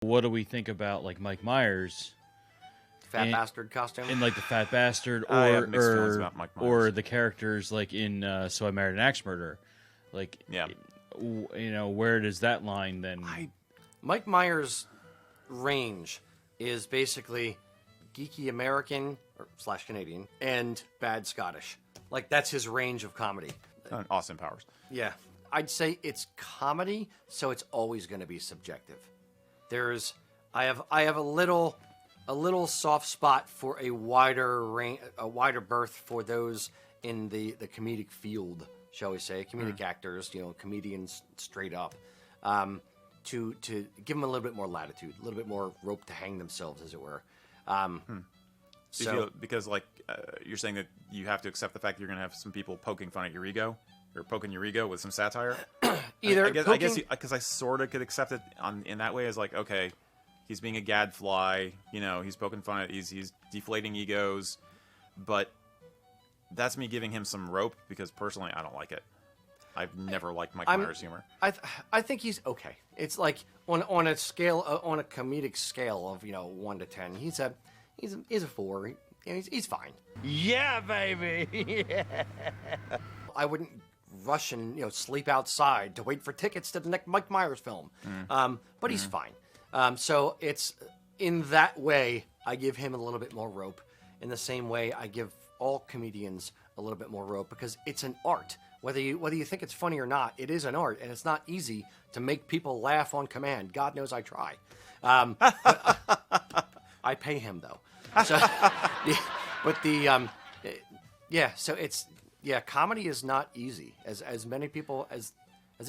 What do we think about like Mike Myers? Fat bastard costume. In like the fat bastard, I have mixed feelings about Mike Myers. or the characters like in So I Married an Axe Murderer. Like, yeah, you know, where does that line then? Mike Myers' range is basically geeky American / Canadian and bad Scottish. Like that's his range of comedy. Austin Powers. Yeah, I'd say it's comedy, so it's always going to be subjective. I have a little soft spot for a wider berth for those in the comedic field, shall we say, comedic actors, you know, comedians straight up, to give them a little bit more latitude, a little bit more rope to hang themselves, as it were. So because like you're saying that you have to accept the fact that you're going to have some people poking fun at your ego or poking your ego with some satire. I guess because I sort of could accept it in that way as like, okay, he's being a gadfly, you know, he's poking fun at, he's deflating egos, but that's me giving him some rope because personally I don't like it. I've never liked Mike Myers' humor. I think he's okay. It's like on a scale, on a comedic scale of 1 to 10, he's a 4. He's fine. Yeah, baby. Yeah. I wouldn't rush and sleep outside to wait for tickets to the next Mike Myers film. But he's fine. So it's in that way I give him a little bit more rope. In the same way I give all comedians a little bit more rope because it's an art. Whether you think it's funny or not, it is an art, and it's not easy to make people laugh on command. God knows I try. I pay him though. So, so it's comedy is not easy. As many people as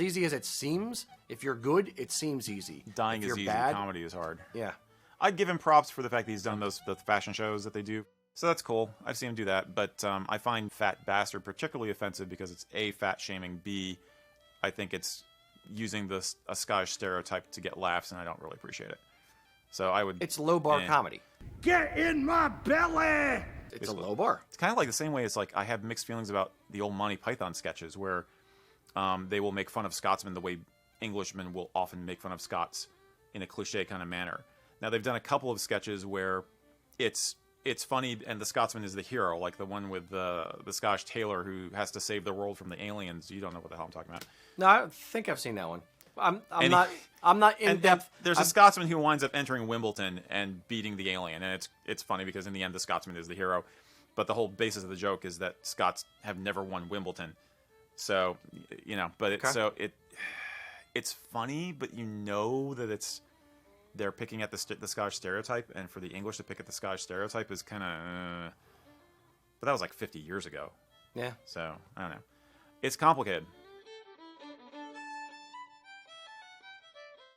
easy as it seems. If you're good, it seems easy. Dying if is easy. Bad, comedy is hard. Yeah, I'd give him props for the fact that he's done the fashion shows that they do. So that's cool. I've seen him do that. But I find fat bastard particularly offensive because it's A, fat shaming, B, I think it's using a Scottish stereotype to get laughs, and I don't really appreciate it. So I would... It's low bar comedy. Get in my belly! It's a low bar. It's kind of like the same way it's like I have mixed feelings about the old Monty Python sketches where they will make fun of Scotsmen the way Englishmen will often make fun of Scots in a cliche kind of manner. Now, they've done a couple of sketches where it's funny and the Scotsman is the hero, like the one with the Scottish tailor who has to save the world from the aliens. You don't know what the hell I'm talking about. No, I think I've seen that one. I'm not in depth. There's a Scotsman who winds up entering Wimbledon and beating the alien, and it's funny because in the end the Scotsman is the hero, but the whole basis of the joke is that Scots have never won Wimbledon. So but it's funny, but that they're picking at the Scottish stereotype, and for the English to pick at the Scottish stereotype is kind of... But that was like 50 years ago. Yeah. So, I don't know. It's complicated.